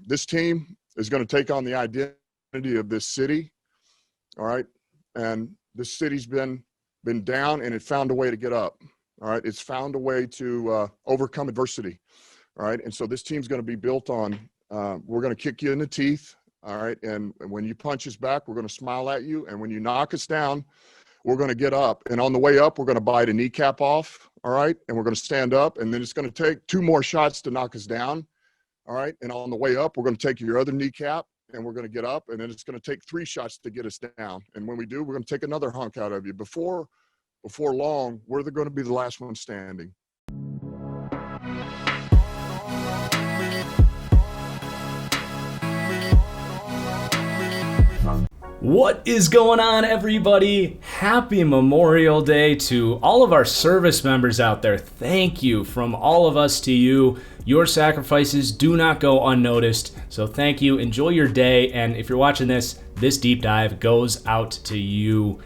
This team is going to take on the identity of this city. All right. And this city's been down, and it found a way to get up. All right. It's found a way to overcome adversity. All right. And so this team's going to be built on, we're going to kick you in the teeth. All right. And when you punch us back, we're going to smile at you. And when you knock us down, we're going to get up. And on the way up, we're going to bite a kneecap off. All right. And we're going to stand up. And then it's going to take 2 more shots to knock us down. All right. And on the way up, we're going to take your other kneecap, and we're going to get up. And then it's going to take 3 shots to get us down. And when we do, we're going to take another hunk out of you. Before long, we're going to be the last one standing. What is going on, everybody? Happy Memorial Day to all of our service members out there. Thank you from all of us to you. Your sacrifices do not go unnoticed. So thank you. Enjoy your day. And if you're watching this deep dive goes out to you.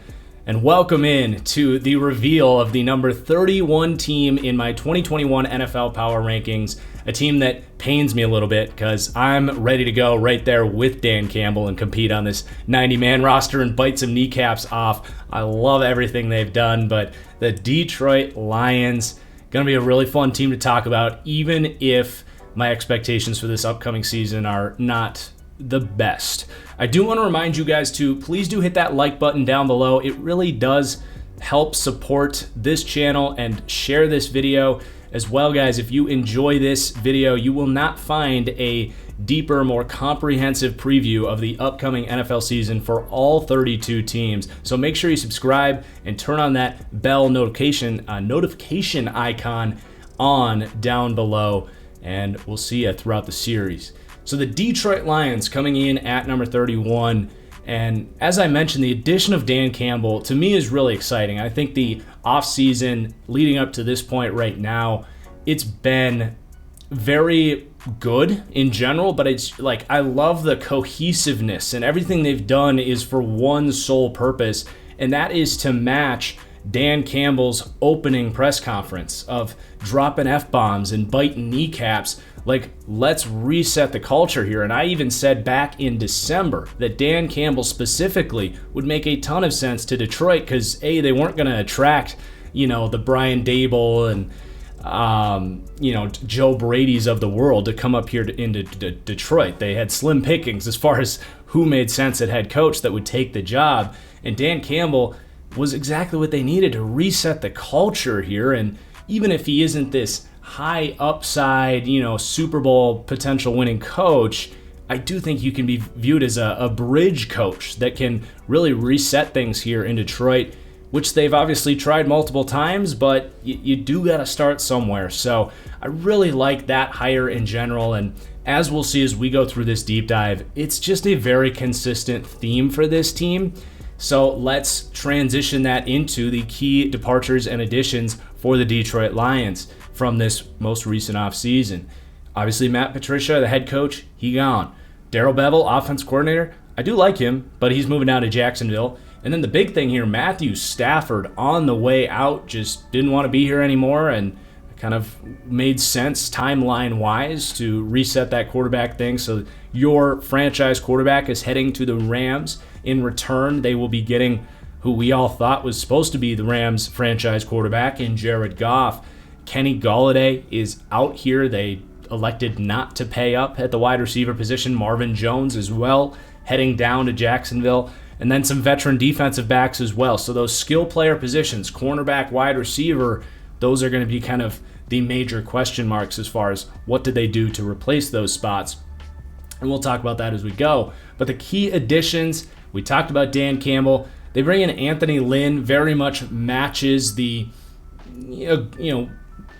And welcome in to the reveal of the number 31 team in my 2021 NFL Power Rankings. A team that pains me a little bit because I'm ready to go right there with Dan Campbell and compete on this 90-man roster and bite some kneecaps off. I love everything they've done, but the Detroit Lions, going to be a really fun team to talk about, even if my expectations for this upcoming season are not the best. I do want to remind you guys to please do hit that like button down below. It really does help support this channel, and share this video as well, guys. If you enjoy this video, you will not find a deeper, more comprehensive preview of the upcoming NFL season for all 32 teams. So make sure you subscribe and turn on that bell notification icon on down below, and we'll see you throughout the series. So the Detroit Lions coming in at number 31. And as I mentioned, the addition of Dan Campbell to me is really exciting. I think the offseason leading up to this point right now, it's been very good in general, but it's like I love the cohesiveness, and everything they've done is for one sole purpose, and that is to match Dan Campbell's opening press conference of dropping F-bombs and biting kneecaps. Like, let's reset the culture here. And I even said back in December that Dan Campbell specifically would make a ton of sense to Detroit because, A, they weren't going to attract, the Brian Daboll and, Joe Brady's of the world to come up here into Detroit. They had slim pickings as far as who made sense at head coach that would take the job. And Dan Campbell was exactly what they needed to reset the culture here. And even if he isn't this high upside, Super Bowl potential winning coach, I do think you can be viewed as a bridge coach that can really reset things here in Detroit, which they've obviously tried multiple times, but you do got to start somewhere. So I really like that hire in general. And as we'll see as we go through this deep dive, it's just a very consistent theme for this team. So let's transition that into the key departures and additions for the Detroit Lions from this most recent offseason. Obviously, Matt Patricia, the head coach, he gone. Darrell Bevell, offense coordinator, I do like him, but he's moving down to Jacksonville. And then the big thing here, Matthew Stafford on the way out, just didn't want to be here anymore, and kind of made sense timeline-wise to reset that quarterback thing. So your franchise quarterback is heading to the Rams. In return, they will be getting who we all thought was supposed to be the Rams franchise quarterback in Jared Goff. Kenny Golladay is out here. They elected not to pay up at the wide receiver position. Marvin Jones as well, heading down to Jacksonville. And then some veteran defensive backs as well. So those skill player positions, cornerback, wide receiver, those are going to be kind of the major question marks as far as what did they do to replace those spots. And we'll talk about that as we go. But the key additions, we talked about Dan Campbell. They bring in Anthony Lynn, very much matches the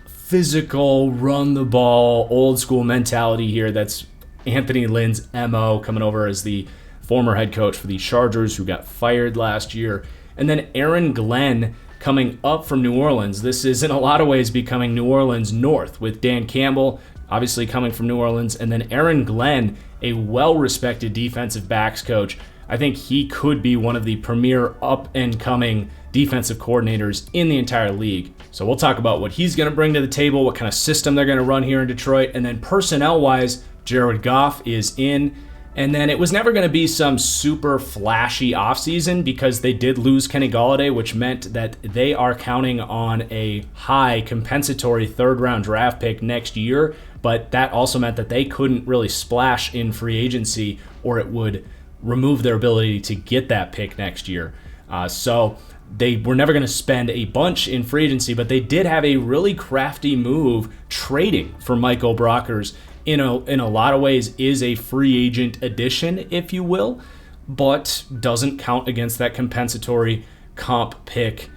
physical, run the ball, old school mentality here. That's Anthony Lynn's MO, coming over as the former head coach for the Chargers who got fired last year. And then Aaron Glenn coming up from New Orleans. This is in a lot of ways becoming New Orleans North, with Dan Campbell obviously coming from New Orleans, and then Aaron Glenn, a well-respected defensive backs coach. I think he could be one of the premier up-and-coming defensive coordinators in the entire league. So we'll talk about what he's going to bring to the table, what kind of system they're going to run here in Detroit, and then personnel-wise, Jared Goff is in. And then it was never going to be some super flashy offseason because they did lose Kenny Golladay, which meant that they are counting on a high compensatory third-round draft pick next year. But that also meant that they couldn't really splash in free agency or it would remove their ability to get that pick next year. So they were never going to spend a bunch in free agency, but they did have a really crafty move trading for Michael Brockers. In a lot of ways is a free agent addition, if you will, but doesn't count against that compensatory comp pick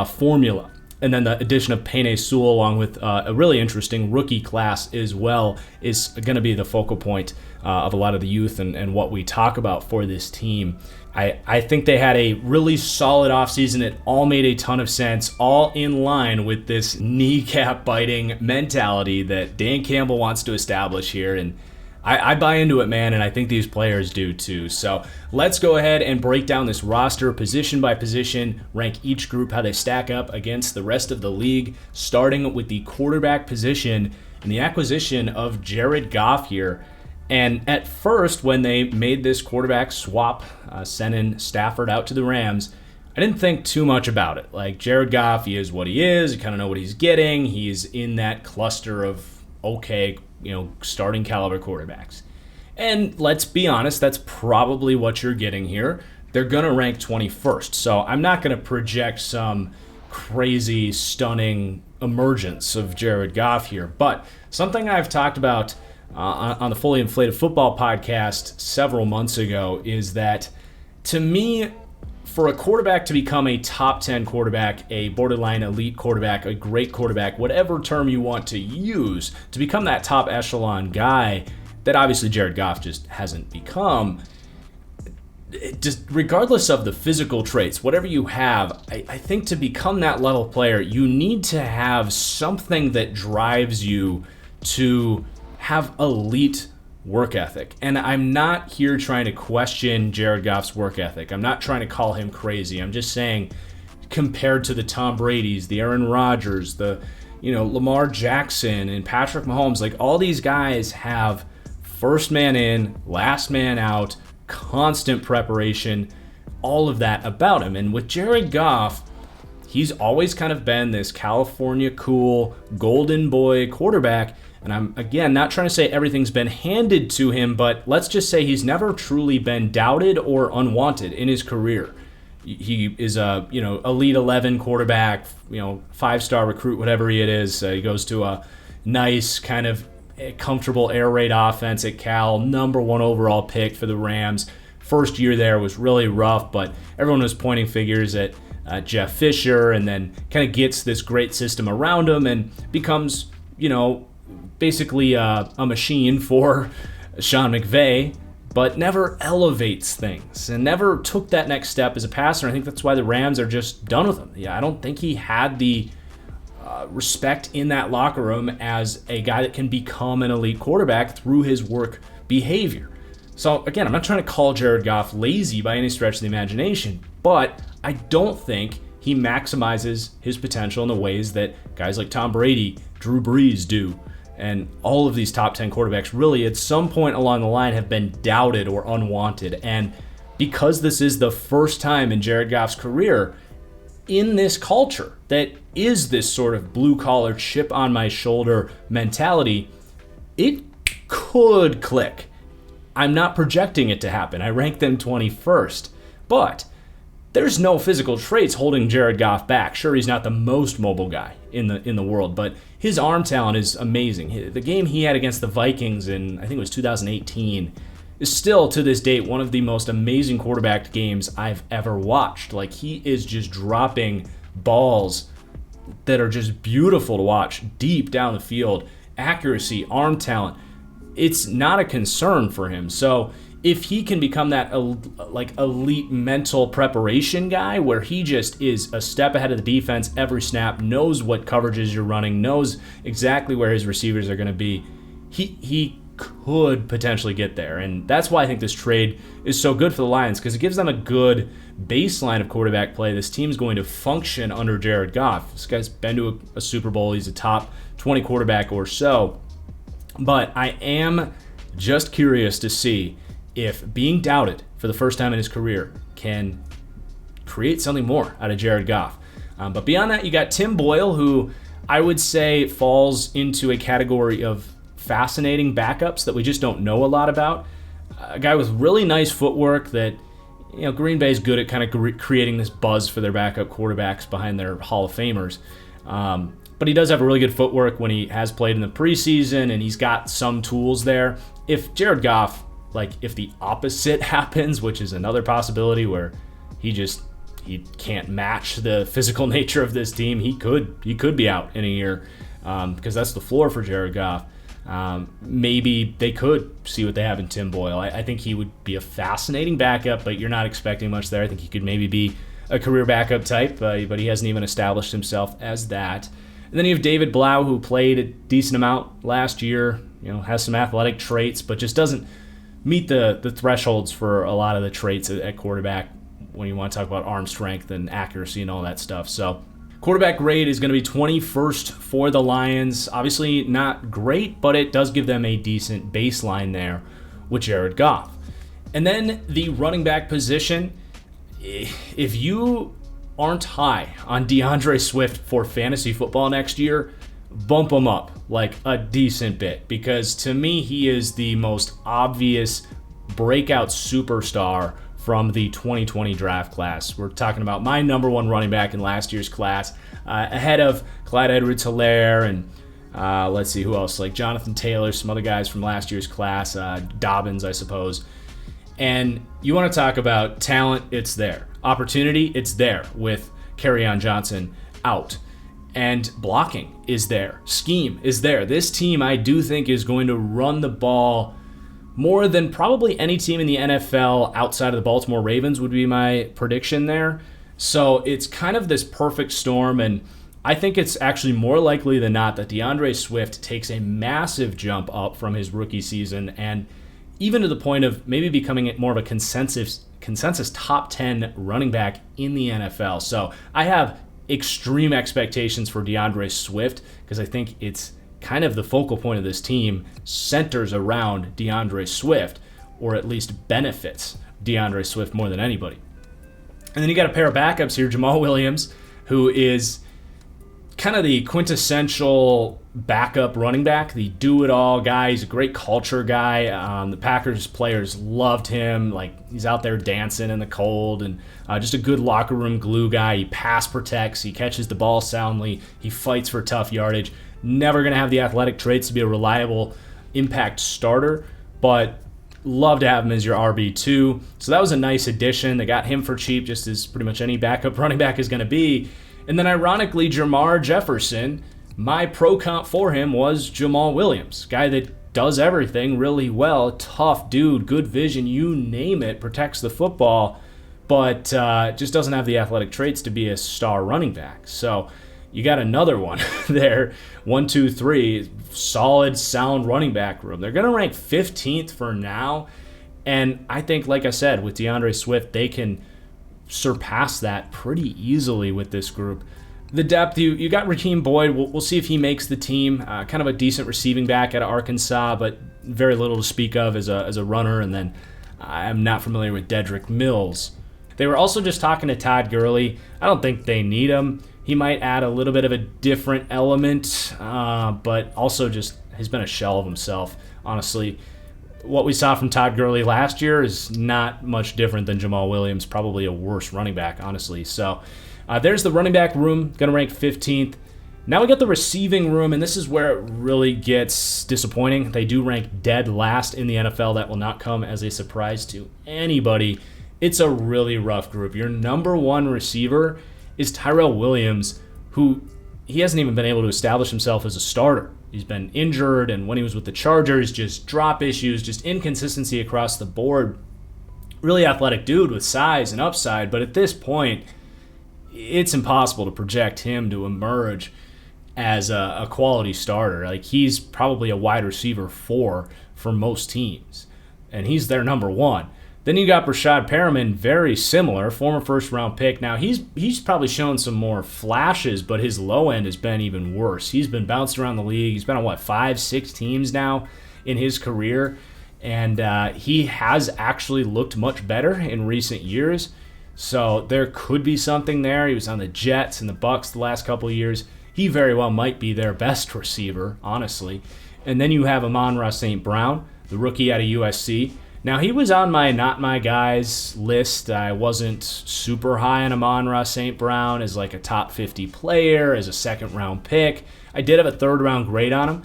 formula. And then the addition of Penei Sewell along with a really interesting rookie class as well is going to be the focal point of a lot of the youth and what we talk about for this team. I think they had a really solid offseason. It all made a ton of sense, all in line with this kneecap-biting mentality that Dan Campbell wants to establish here. And I buy into it, man, and I think these players do too. So let's go ahead and break down this roster position by position, rank each group, how they stack up against the rest of the league, starting with the quarterback position and the acquisition of Jared Goff here. And at first, when they made this quarterback swap, sending Stafford out to the Rams, I didn't think too much about it. Like, Jared Goff, he is what he is. You kind of know what he's getting. He's in that cluster of okay, starting caliber quarterbacks. And let's be honest, that's probably what you're getting here. They're going to rank 21st. So I'm not going to project some crazy, stunning emergence of Jared Goff here. But something I've talked about on the Fully Inflated Football podcast several months ago is that, to me, for a quarterback to become a top 10 quarterback, a borderline elite quarterback, a great quarterback, whatever term you want to use, to become that top echelon guy that obviously Jared Goff just hasn't become, just regardless of the physical traits, whatever you have, I think to become that level player, you need to have something that drives you to have elite work ethic. And I'm not here trying to question Jared Goff's work ethic. I'm not trying to call him crazy. I'm just saying, compared to the Tom Brady's, the Aaron Rodgers, the Lamar Jackson and Patrick Mahomes, like, all these guys have first man in, last man out, constant preparation, all of that about him. And with Jared Goff, he's always kind of been this California cool golden boy quarterback. And I'm, again, not trying to say everything's been handed to him, but let's just say he's never truly been doubted or unwanted in his career. He is a, Elite 11 quarterback, 5-star recruit, whatever it is. He goes to a nice kind of comfortable air raid offense at Cal, number 1 overall pick for the Rams. First year there was really rough, but everyone was pointing fingers at Jeff Fisher, and then kind of gets this great system around him and becomes, basically a machine for Sean McVay, but never elevates things and never took that next step as a passer. I think that's why the Rams are just done with him. Yeah, I don't think he had the respect in that locker room as a guy that can become an elite quarterback through his work behavior. So again, I'm not trying to call Jared Goff lazy by any stretch of the imagination, but I don't think he maximizes his potential in the ways that guys like Tom Brady, Drew Brees do. And all of these top 10 quarterbacks really at some point along the line have been doubted or unwanted. And because this is the first time in Jared Goff's career in this culture that is this sort of blue-collar chip on my shoulder mentality, it could click. I'm not projecting it to happen. I rank them 21st. But there's no physical traits holding Jared Goff back. Sure, he's not the most mobile guy in the world, but his arm talent is amazing. The game he had against the Vikings in, I think it was 2018, is still to this date one of the most amazing quarterback games I've ever watched. Like, he is just dropping balls that are just beautiful to watch deep down the field. Accuracy, arm talent, it's not a concern for him. So if he can become that elite mental preparation guy where he just is a step ahead of the defense every snap, knows what coverages you're running, knows exactly where his receivers are going to be, he could potentially get there. And that's why I think this trade is so good for the Lions, because it gives them a good baseline of quarterback play. This team's going to function under Jared Goff. This guy's been to a Super Bowl. He's a top 20 quarterback or so. But I am Just curious to see if being doubted for the first time in his career can create something more out of Jared Goff. But beyond that, you got Tim Boyle, who I would say falls into a category of fascinating backups that we just don't know a lot about. A guy with really nice footwork that, Green Bay's good at kind of creating this buzz for their backup quarterbacks behind their Hall of Famers. But he does have a really good footwork when he has played in the preseason, and he's got some tools there. If Jared Goff, if the opposite happens, which is another possibility where he can't match the physical nature of this team, he could be out in a year because that's the floor for Jared Goff. Maybe they could see what they have in Tim Boyle. I think he would be a fascinating backup, but you're not expecting much there. I think he could maybe be a career backup type, but he hasn't even established himself as that. And then you have David Blau, who played a decent amount last year, has some athletic traits, but just doesn't meet the thresholds for a lot of the traits at quarterback when you want to talk about arm strength and accuracy and all that stuff. So quarterback grade is going to be 21st for the Lions. Obviously not great, but it does give them a decent baseline there with Jared Goff. And then the running back position, if you aren't high on DeAndre Swift for fantasy football next year, bump him up a decent bit, because to me he is the most obvious breakout superstar from the 2020 draft class. We're talking about my number one running back in last year's class, ahead of Clyde Edwards-Helaire and let's see who else, Jonathan Taylor, some other guys from last year's class, Dobbins, I suppose. And you want to talk about talent, it's there. Opportunity, it's there with Kerryon Johnson out. And blocking is there. Scheme is there. This team, I do think, is going to run the ball more than probably any team in the NFL outside of the Baltimore Ravens would be my prediction there. So it's kind of this perfect storm, and I think it's actually more likely than not that DeAndre Swift takes a massive jump up from his rookie season, and even to the point of maybe becoming more of a consensus top 10 running back in the NFL. So I have extreme expectations for DeAndre Swift because I think it's kind of the focal point of this team centers around DeAndre Swift, or at least benefits DeAndre Swift more than anybody. And then you got a pair of backups here, Jamal Williams, who is kind of the quintessential backup running back, the do-it-all guy. He's a great culture guy. The Packers players loved him. He's out there dancing in the cold, and just a good locker room glue guy. He pass protects. He catches the ball soundly. He fights for tough yardage. Never going to have the athletic traits to be a reliable impact starter, but love to have him as your RB2. So that was a nice addition. They got him for cheap, just as pretty much any backup running back is going to be. And then ironically, Jermar Jefferson, my pro comp for him was Jamal Williams, guy that does everything really well, tough dude, good vision, you name it, protects the football, but just doesn't have the athletic traits to be a star running back. So you got another one there, 1, 2, 3, solid, sound running back room. They're going to rank 15th for now, and I think, like I said, with DeAndre Swift, they can surpass that pretty easily with this group. The depth, you got Raheem Boyd. We'll see if he makes the team. Kind of a decent receiving back out of Arkansas, but very little to speak of as a runner. And then I'm not familiar with Dedrick Mills. They were also just talking to Todd Gurley. I don't think they need him. He might add a little bit of a different element, but also just has been a shell of himself, honestly. What we saw from Todd Gurley last year is not much different than Jamal Williams, probably a worse running back, honestly. So there's the running back room, going to rank 15th. Now we got the receiving room, and this is where it really gets disappointing. They do rank dead last in the NFL. That will not come as a surprise to anybody. It's a really rough group. Your number one receiver is Tyrell Williams, who he hasn't even been able to establish himself as a starter. He's been injured, and when he was with the Chargers, just drop issues, just inconsistency across the board. Really athletic dude with size and upside, but at this point, it's impossible to project him to emerge as a quality starter. He's probably a wide receiver 4 for most teams, and he's their number 1. Then you got Brashad Perriman, very similar, former first-round pick. Now, he's probably shown some more flashes, but his low end has been even worse. He's been bounced around the league. He's been on, 5, 6 teams now in his career. And he has actually looked much better in recent years. So there could be something there. He was on the Jets and the Bucs the last couple of years. He very well might be their best receiver, honestly. And then you have Amon-Ra St. Brown, the rookie out of USC. Now, he was on my not my guys list. I wasn't super high on Amon-Ra St. Brown as like a top 50 player, as a second-round pick. I did have a third-round grade on him.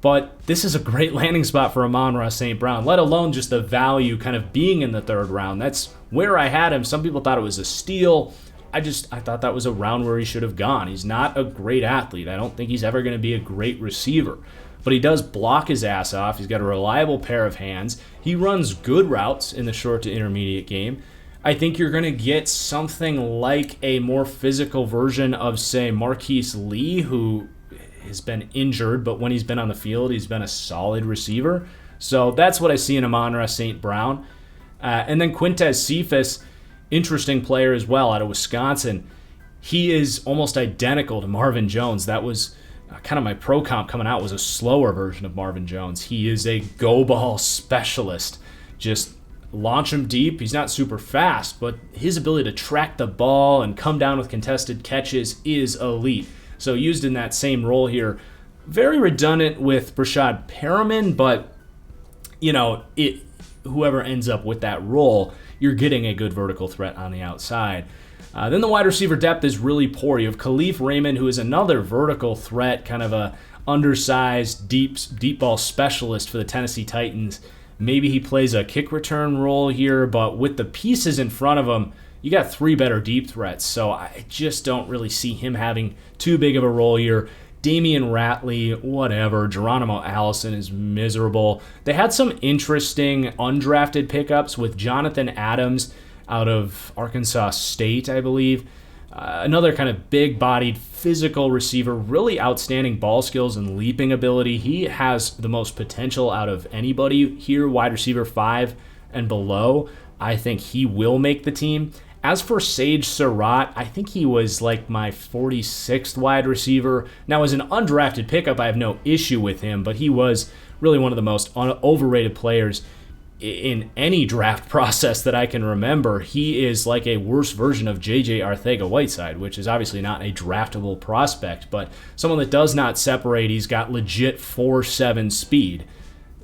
But this is a great landing spot for Amon-Ra St. Brown, let alone just the value kind of being in the third round. That's where I had him. Some people thought it was a steal. I thought that was a round where he should have gone. He's not a great athlete. I don't think he's ever going to be a great receiver. But he does block his ass off. He's got a reliable pair of hands. He runs good routes in the short to intermediate game. I think you're going to get something like a more physical version of, say, Marquise Lee, who has been injured, but when he's been on the field, he's been a solid receiver. So that's what I see in Amon-Ra St. Brown. And then Quintez Cephas, interesting player as well out of Wisconsin. He is almost identical to Marvin Jones. That was kind of my pro comp coming out, was a slower version of Marvin Jones. He is a go ball specialist. Just launch him deep. He's not super fast, but his ability to track the ball and come down with contested catches is elite. So used in that same role here. Very redundant with Brashad Perriman, but whoever ends up with that role, you're getting a good vertical threat on the outside. Then the wide receiver depth is really poor. You have Khalif Raymond, who is another vertical threat, kind of a undersized deep ball specialist for the Tennessee Titans. Maybe he plays a kick return role here, but with the pieces in front of him, you got three better deep threats, so I just don't really see him having too big of a role here. Damian Ratley, whatever. Geronimo Allison is miserable. They had some interesting undrafted pickups with Jonathan Adams out of Arkansas State, I believe. Another kind of big-bodied, physical receiver, really outstanding ball skills and leaping ability. He has the most potential out of anybody here, wide receiver 5 and below. I think he will make the team. As for Sage Surratt, I think he was like my 46th wide receiver. Now, as an undrafted pickup, I have no issue with him, but he was really one of the most overrated players in any draft process that I can remember. He is like a worse version of J.J. Arcega-Whiteside, which is obviously not a draftable prospect, but someone that does not separate. He's got legit 4.7 speed.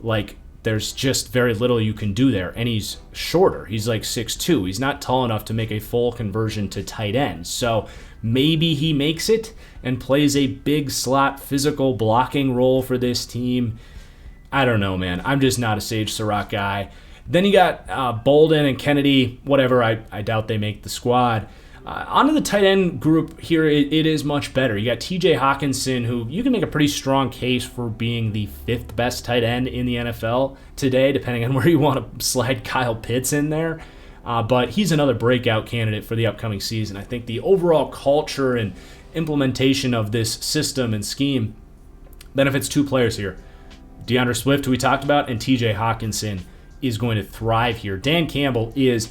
Like, there's just very little you can do there. And he's shorter. He's like 6'2". He's not tall enough to make a full conversion to tight end. So maybe he makes it and plays a big slot physical blocking role for this team. I don't know, man. I'm just not a Sage Surratt guy. Then you got Bolden and Kennedy, whatever. I doubt they make the squad. Onto the tight end group here, it is much better. You got TJ Hawkinson, who you can make a pretty strong case for being the 5th best tight end in the NFL today, depending on where you want to slide Kyle Pitts in there. But he's another breakout candidate for the upcoming season. I think the overall culture and implementation of this system and scheme benefits two players here. DeAndre Swift, who we talked about, and TJ Hawkinson is going to thrive here. Dan Campbell is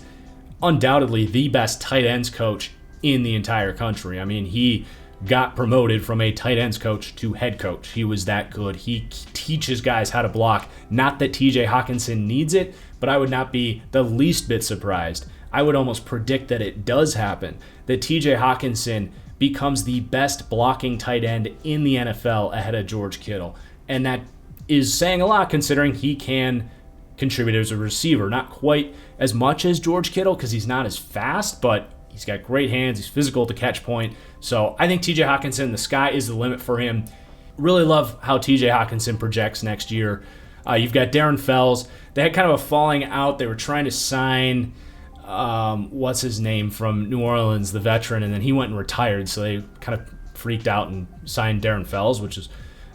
undoubtedly the best tight ends coach in the entire country. I mean, he got promoted from a tight ends coach to head coach. He was that good. He teaches guys how to block. Not that TJ Hawkinson needs it, but I would not be the least bit surprised. I would almost predict that it does happen, that TJ Hawkinson becomes the best blocking tight end in the NFL ahead of George Kittle. And that is saying a lot considering he can contribute as a receiver. Not quite as much as George Kittle because he's not as fast, but he's got great hands. He's physical at the catch point. So I think TJ Hawkinson, the sky is the limit for him. Really love how TJ Hawkinson projects next year. You've got Darren Fells. They had kind of a falling out. They were trying to sign, what's his name, from New Orleans, the veteran, and then he went and retired. So they kind of freaked out and signed Darren Fells, which is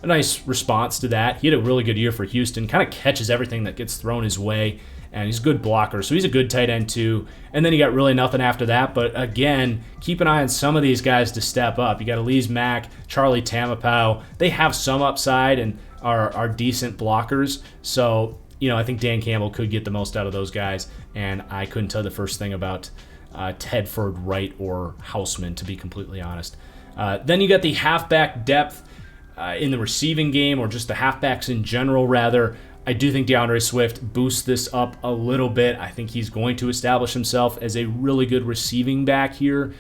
a nice response to that. He had a really good year for Houston, kind of catches everything that gets thrown his way, and he's a good blocker, so he's a good tight end too. And then you got really nothing after that, but again, keep an eye on some of these guys to step up. You got Elise Mack, Charlie Tamapow. They have some upside and are decent blockers, so I think Dan Campbell could get the most out of those guys, and I couldn't tell the first thing about Tedford, Wright, or Houseman, to be completely honest. Then you got the halfback depth in the receiving game, or just the halfbacks in general, rather. I do think DeAndre Swift boosts this up a little bit. I think he's going to establish himself as a really good receiving back here.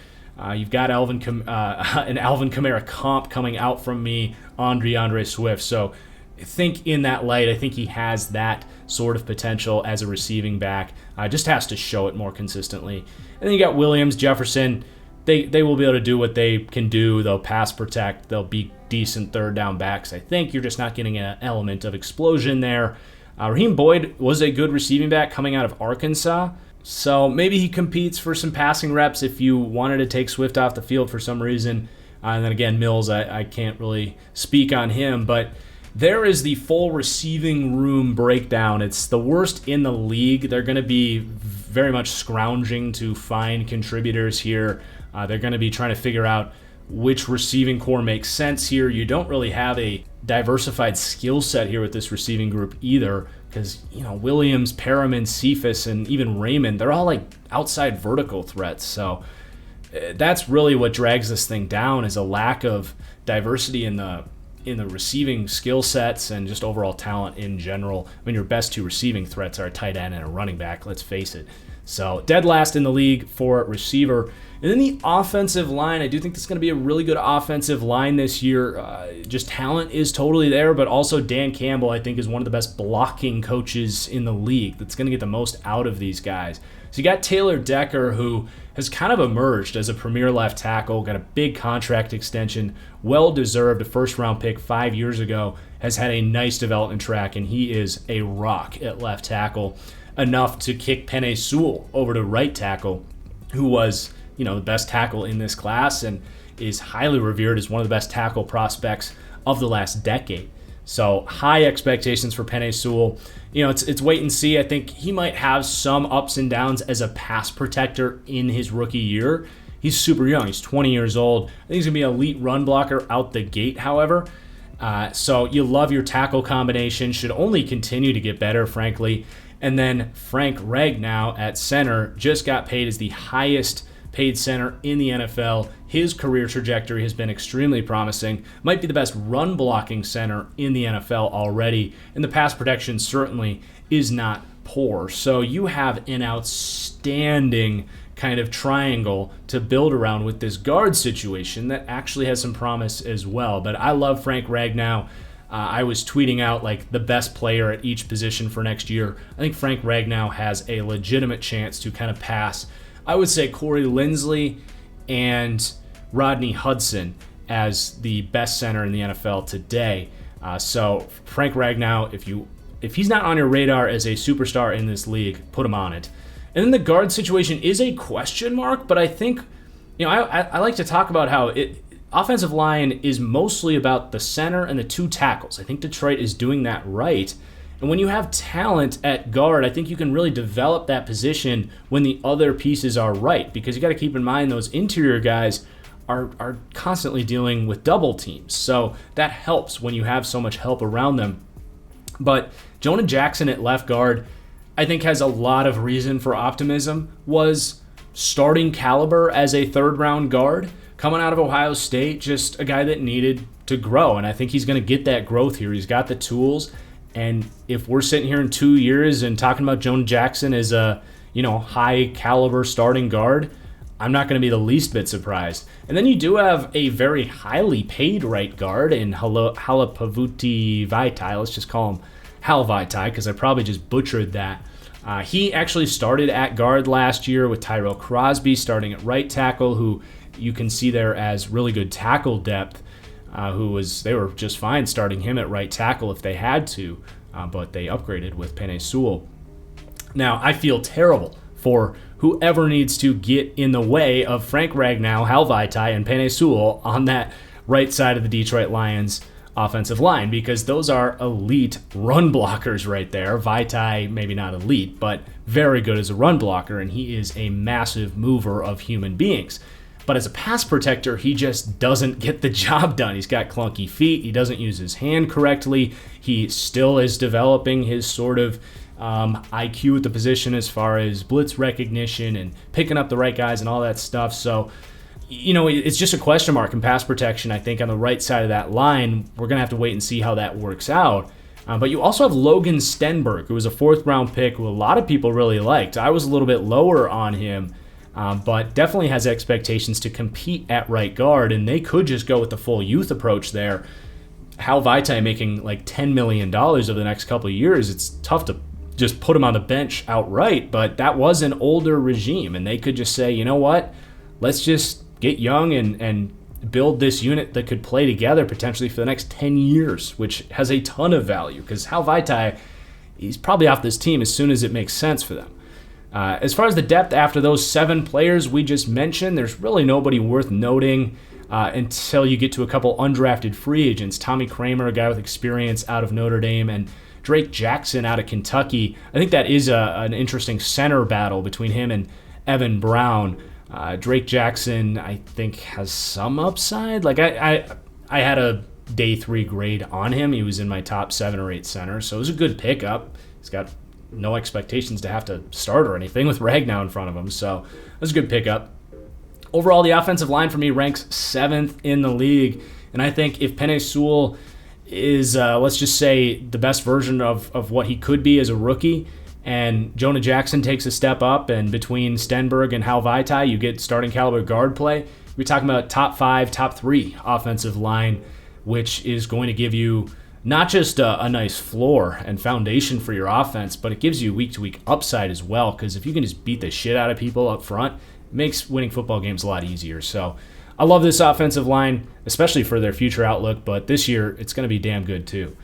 You've got an Alvin Kamara comp coming out from me on DeAndre Swift. So I think in that light, I think he has that sort of potential as a receiving back. Just has to show it more consistently. And then you got Williams, Jefferson. They will be able to do what they can do. They'll pass protect. They'll be decent third down backs. I think you're just not getting an element of explosion there. Raheem Boyd was a good receiving back coming out of Arkansas. So maybe he competes for some passing reps if you wanted to take Swift off the field for some reason. And then again, Mills, I can't really speak on him. But there is the full receiving room breakdown. It's the worst in the league. They're going to be very much scrounging to find contributors here. They're going to be trying to figure out which receiving core makes sense here. You don't really have a diversified skill set here with this receiving group either, because Williams, Perriman, Cephas, and even Raymond, they're all like outside vertical threats. So that's really what drags this thing down, is a lack of diversity in the receiving skill sets and just overall talent in general. I mean, your best two receiving threats are a tight end and a running back, let's face it. So dead last in the league for receiver. And then the offensive line, I do think this is going to be a really good offensive line this year. Just talent is totally there, but also Dan Campbell, I think, is one of the best blocking coaches in the league that's going to get the most out of these guys. So you got Taylor Decker, who has kind of emerged as a premier left tackle, got a big contract extension, well-deserved, a first-round pick 5 years ago, has had a nice development track, and he is a rock at left tackle, enough to kick Penei Sewell over to right tackle, who was the best tackle in this class and is highly revered as one of the best tackle prospects of the last decade. So high expectations for Penei Sewell. It's wait and see. I think he might have some ups and downs as a pass protector in his rookie year. He's super young. He's 20 years old. I think he's going to be an elite run blocker out the gate, however. So you love your tackle combination. Should only continue to get better, frankly. And then Frank Ragnow at center just got paid as the highest paid center in the NFL. His career trajectory has been extremely promising. Might be the best run blocking center in the NFL already. And the pass protection certainly is not poor. So you have an outstanding kind of triangle to build around with this guard situation that actually has some promise as well. But I love Frank Ragnow. I was tweeting out like the best player at each position for next year. I think Frank Ragnow has a legitimate chance to kind of pass, I would say, Corey Linsley and Rodney Hudson as the best center in the NFL today. So Frank Ragnow, if he's not on your radar as a superstar in this league, put him on it. And then the guard situation is a question mark, but I think, I like to talk about how offensive line is mostly about the center and the two tackles. I think Detroit is doing that right. And when you have talent at guard, I think you can really develop that position when the other pieces are right, because you got to keep in mind those interior guys are constantly dealing with double teams. So that helps when you have so much help around them. But Jonah Jackson at left guard, I think, has a lot of reason for optimism. Was starting caliber as a third-round guard coming out of Ohio State, just a guy that needed to grow. And I think he's going to get that growth here. He's got the tools. And if we're sitting here in 2 years and talking about Jonah Jackson as a high caliber starting guard, I'm not going to be the least bit surprised. And then you do have a very highly paid right guard in Halapavuti Vaitai. Let's just call him Hal Vaitai, because I probably just butchered that. He actually started at guard last year with Tyrell Crosby starting at right tackle, who you can see there as really good tackle depth. They were just fine starting him at right tackle if they had to, but they upgraded with Penei Sewell. Now, I feel terrible for whoever needs to get in the way of Frank Ragnow, Hal Vaitai, and Penei Sewell on that right side of the Detroit Lions offensive line, because those are elite run blockers right there. Vaitai, maybe not elite, but very good as a run blocker, and he is a massive mover of human beings. But as a pass protector, he just doesn't get the job done. He's got clunky feet. He doesn't use his hand correctly. He still is developing his sort of IQ at the position as far as blitz recognition and picking up the right guys and all that stuff. So, it's just a question mark in pass protection, I think, on the right side of that line. We're going to have to wait and see how that works out. But you also have Logan Stenberg, who was a 4th-round pick who a lot of people really liked. I was a little bit lower on him, but definitely has expectations to compete at right guard, and they could just go with the full youth approach there. Hal Vaitai making like $10 million over the next couple of years, it's tough to just put him on the bench outright, but that was an older regime, and they could just say, you know what, let's just get young and build this unit that could play together potentially for the next 10 years, which has a ton of value because Hal Vaitai, he's probably off this team as soon as it makes sense for them. As far as the depth after those 7 players we just mentioned, there's really nobody worth noting until you get to a couple undrafted free agents. Tommy Kramer, a guy with experience out of Notre Dame, and Drake Jackson out of Kentucky. I think that is an interesting center battle between him and Evan Brown. Drake Jackson, I think, has some upside. Like I had a day 3 grade on him. He was in my top 7 or 8 centers, so it was a good pickup. He's got no expectations to have to start or anything with Ragnow in front of him, so it was a good pickup. Overall, the offensive line for me ranks 7th in the league, and I think if Penei Sewell is, let's just say, the best version of what he could be as a rookie, and Jonah Jackson takes a step up, and between Stenberg and Hal Vaitai, you get starting caliber guard play. We're talking about top 5, top 3 offensive line, which is going to give you not just a nice floor and foundation for your offense, but it gives you week-to-week upside as well, because if you can just beat the shit out of people up front, it makes winning football games a lot easier. So I love this offensive line, especially for their future outlook, but this year it's going to be damn good too.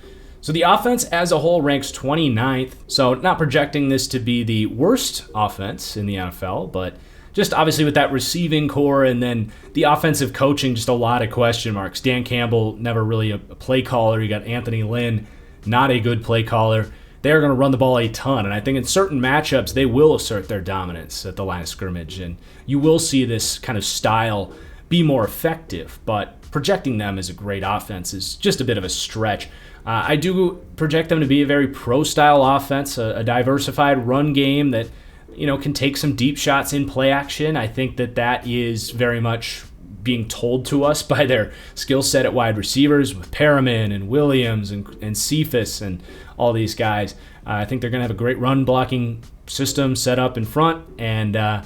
So the offense as a whole ranks 29th, so not projecting this to be the worst offense in the NFL, but just obviously with that receiving core and then the offensive coaching, just a lot of question marks. Dan Campbell, never really a play caller. You got Anthony Lynn, not a good play caller. They're going to run the ball a ton, and I think in certain matchups they will assert their dominance at the line of scrimmage, and you will see this kind of style be more effective, but projecting them as a great offense is just a bit of a stretch. I do project them to be a very pro-style offense, a diversified run game that can take some deep shots in play action. I think that is very much being told to us by their skill set at wide receivers with Perriman and Williams and Cephas and all these guys. I think they're going to have a great run blocking system set up in front, and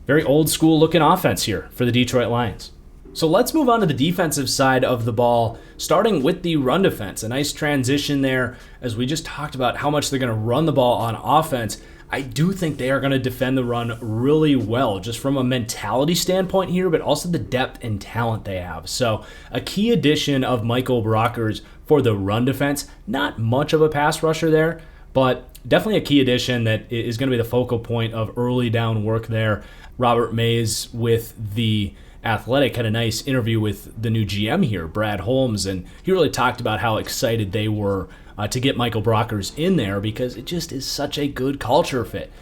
very old school looking offense here for the Detroit Lions. So let's move on to the defensive side of the ball, starting with the run defense. A nice transition there as we just talked about how much they're going to run the ball on offense. I do think they are going to defend the run really well, just from a mentality standpoint here, but also the depth and talent they have. So a key addition of Michael Brockers for the run defense, not much of a pass rusher there, but definitely a key addition that is going to be the focal point of early down work there. Robert Mays with the Athletic had a nice interview with the new GM here, Brad Holmes, and he really talked about how excited they were to get Michael Brockers in there because it just is such a good culture fit.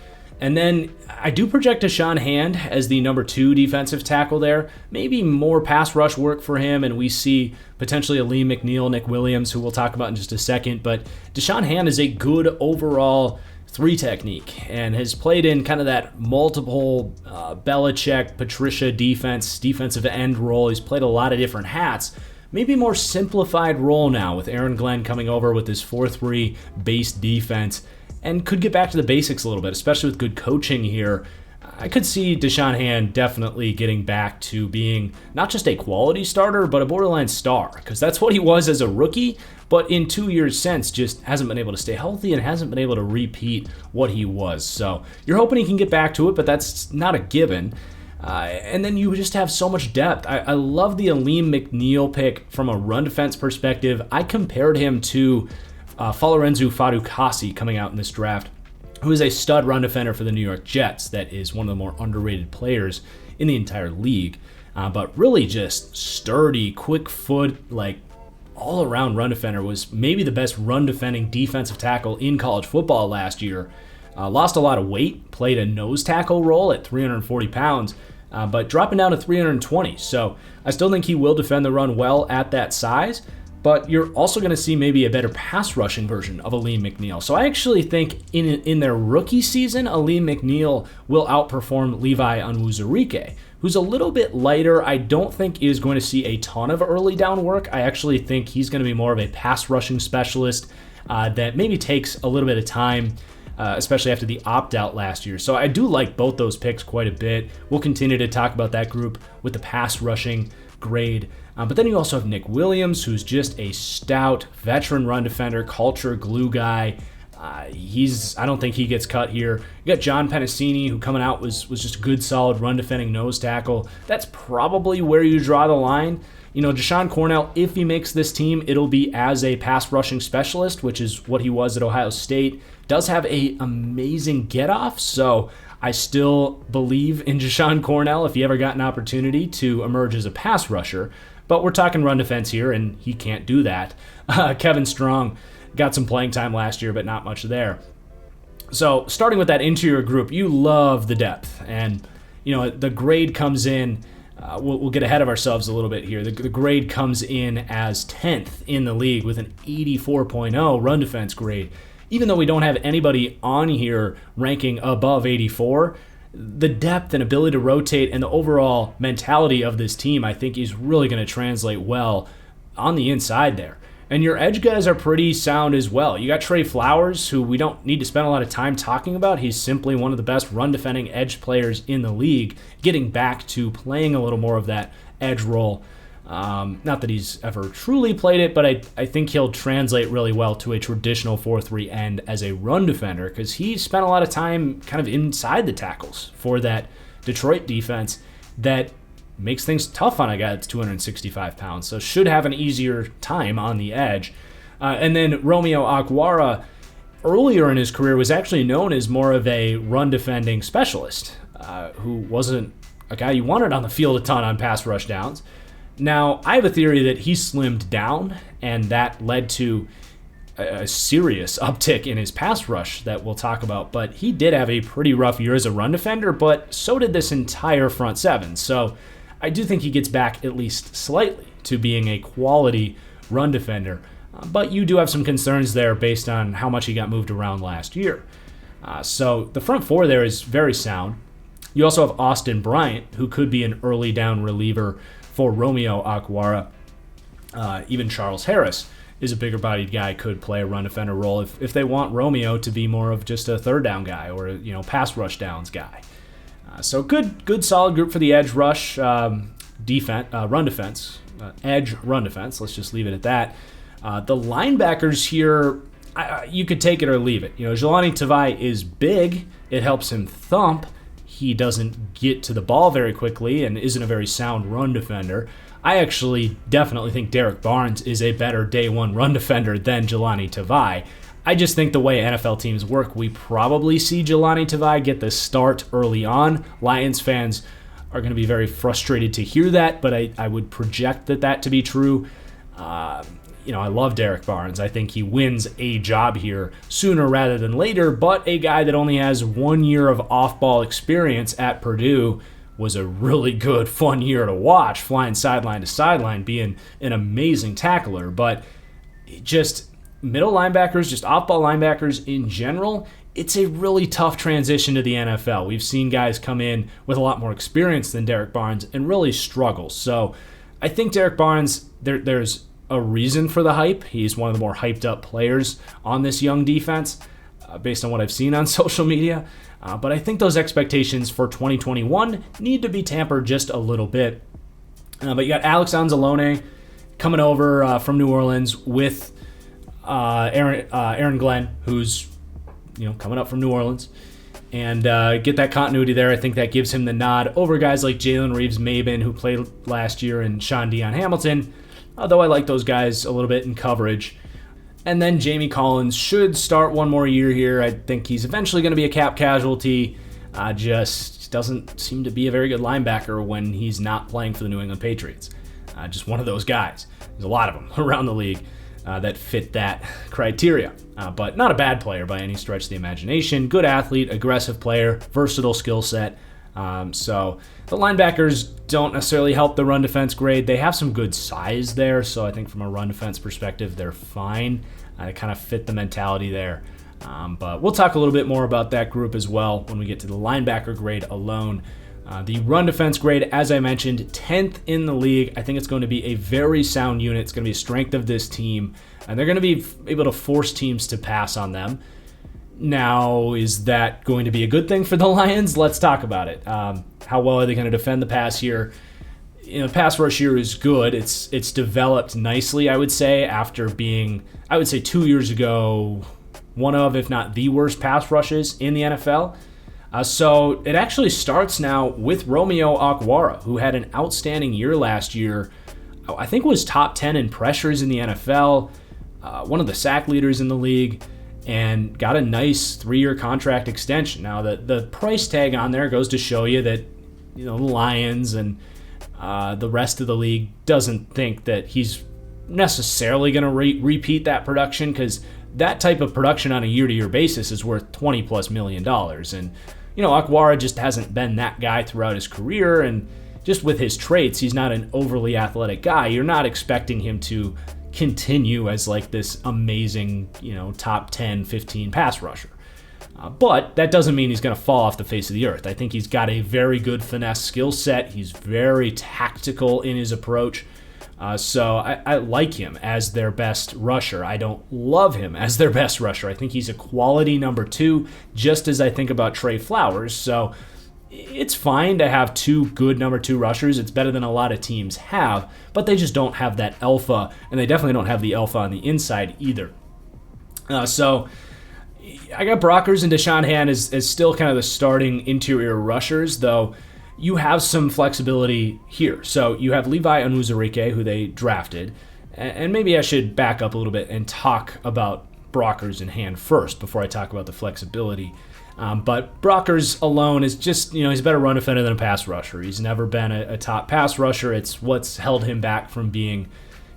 And then I do project Deshaun Hand as the number 2 defensive tackle there. Maybe more pass rush work for him, and we see potentially a Lee McNeil, Nick Williams, who we'll talk about in just a second. But Deshaun Hand is a good overall 3 technique and has played in kind of that multiple Belichick, Patricia defensive end role. He's played a lot of different hats. Maybe a more simplified role now with Aaron Glenn coming over with his 4-3 base defense and could get back to the basics a little bit, especially with good coaching here. I could see Deshaun Hand definitely getting back to being not just a quality starter, but a borderline star, because that's what he was as a rookie, but in 2 years since just hasn't been able to stay healthy and hasn't been able to repeat what he was. So you're hoping he can get back to it, but that's not a given. And then you just have so much depth. I love the Aleem McNeil pick from a run defense perspective. I compared him to Falorenzu Fadukasi coming out in this draft, who is a stud run defender for the New York Jets that is one of the more underrated players in the entire league. But really just sturdy, quick foot, like all-around run defender, was maybe the best run defending defensive tackle in college football last year. Lost a lot of weight, played a nose tackle role at 340 pounds, but dropping down to 320. So I still think he will defend the run well at that size. but you're also going to see maybe a better pass rushing version of Alim McNeill. So I actually think in their rookie season, Alim McNeill will outperform Levi Onwuzurike, who's a little bit lighter. I don't think is going to see a ton of early down work. I actually think he's going to be more of a pass rushing specialist that maybe takes a little bit of time, especially after the opt-out last year. So I do like both those picks quite a bit. We'll continue to talk about that group with the pass rushing grade. But then you also have Nick Williams, who's just a stout veteran run defender, culture glue guy. I don't think he gets cut here. You got John Pennicini, who coming out was just a good, solid run defending nose tackle. That's probably where you draw the line. Deshaun Cornell, if he makes this team, it'll be as a pass rushing specialist, which is what he was at Ohio State. Does have a amazing get off, so I still believe in Deshaun Cornell if he ever got an opportunity to emerge as a pass rusher. But we're talking run defense here, and he can't do that. Kevin Strong got some playing time last year, but not much there. So starting with that interior group, you love the depth. And, the grade comes in, we'll get ahead of ourselves a little bit here. The grade comes in as 10th in the league with an 84.0 run defense grade. Even though we don't have anybody on here ranking above 84, the depth and ability to rotate and the overall mentality of this team, I think, is really going to translate well on the inside there. And your edge guys are pretty sound as well. You got Trey Flowers, who we don't need to spend a lot of time talking about. He's simply one of the best run-defending edge players in the league, getting back to playing a little more of that edge role. Not that he's ever truly played it, but I think he'll translate really well to a traditional 4-3 end as a run defender, because he spent a lot of time kind of inside the tackles for that Detroit defense that makes things tough on a guy that's 265 pounds, so should have an easier time on the edge. And then Romeo Okwara, earlier in his career, was actually known as more of a run-defending specialist, who wasn't a guy you wanted on the field a ton on pass rush downs. Now, I have a theory that he slimmed down, and that led to a serious uptick in his pass rush that we'll talk about, but he did have a pretty rough year as a run defender, but so did this entire front seven. So I do think he gets back at least slightly to being a quality run defender, but you do have some concerns there based on how much he got moved around last year. So the front four there is very sound. You also have Austin Bryant, who could be an early down reliever for Romeo Okwara. Even Charles Harris is a bigger bodied guy, could play a run defender role if they want Romeo to be more of just a third down guy or pass rush downs guy. So good solid group for the edge rush run defense, edge run defense. Let's just leave it at that. The linebackers here, you could take it or leave it. Jelani Tavai is big. It helps him thump. He doesn't get to the ball very quickly and isn't a very sound run defender. I actually definitely think Derek Barnes is a better day one run defender than Jelani Tavai. I just think the way NFL teams work, we probably see Jelani Tavai get the start early on. Lions fans are going to be very frustrated to hear that, but I would project that to be true. I love Derek Barnes. I think he wins a job here sooner rather than later, but a guy that only has 1 year of off-ball experience at Purdue was a really good, fun year to watch, flying sideline to sideline, being an amazing tackler. But just middle linebackers, just off-ball linebackers in general, it's a really tough transition to the NFL. We've seen guys come in with a lot more experience than Derek Barnes and really struggle. So I think Derek Barnes, there's a reason for the hype. He's one of the more hyped up players on this young defense based on what I've seen on social media. But I think those expectations for 2021 need to be tampered just a little bit. But you got Alex Anzalone coming over from New Orleans with Aaron Glenn, who's coming up from New Orleans, and get that continuity there. I think that gives him the nod over guys like Jalen Reeves-Maybin, who played last year, and Sean Dion Hamilton, although I like those guys a little bit in coverage. And then Jamie Collins should start one more year here. I think he's eventually going to be a cap casualty. Just doesn't seem to be a very good linebacker when he's not playing for the New England Patriots. Just one of those guys. There's a lot of them around the league that fit that criteria. But not a bad player by any stretch of the imagination. Good athlete, aggressive player, versatile skill set. So the linebackers don't necessarily help the run defense grade. They have some good size there, so I think from a run defense perspective, they're fine. They kind of fit the mentality there. But we'll talk a little bit more about that group as well when we get to the linebacker grade alone. The run defense grade, as I mentioned, 10th in the league. I think it's going to be a very sound unit. It's going to be a strength of this team, and they're going to be able to force teams to pass on them. Now, is that going to be a good thing for the Lions? Let's talk about it. How well are they going to defend the pass here? The pass rush here is good. It's developed nicely, I would say, after being, 2 years ago, one of, if not the worst pass rushes in the NFL. So it actually starts now with Romeo Okwara, who had an outstanding year last year. I think was top 10 in pressures in the NFL, one of the sack leaders in the league, and got a nice 3-year contract extension. Now, the price tag on there goes to show you that the Lions and the rest of the league doesn't think that he's necessarily going to repeat that production, because that type of production on a year-to-year basis is worth $20+ million. And Okwara just hasn't been that guy throughout his career, and just with his traits, he's not an overly athletic guy. You're not expecting him to continue as like this amazing, top 10, 15 pass rusher. But that doesn't mean he's going to fall off the face of the earth. I think he's got a very good finesse skill set. He's very tactical in his approach. So I like him as their best rusher. I don't love him as their best rusher. I think he's a quality number 2, just as I think about Trey Flowers. So it's fine to have 2 good number 2 rushers. It's better than a lot of teams have, but they just don't have that alpha, and they definitely don't have the alpha on the inside either. So I got Brockers and Deshaun Hand as still kind of the starting interior rushers, though you have some flexibility here. So you have Levi Onwuzurike, who they drafted, and maybe I should back up a little bit and talk about Brockers and Hand first before I talk about the flexibility. But Brockers alone is just, he's a better run defender than a pass rusher. He's never been a top pass rusher. It's what's held him back from being,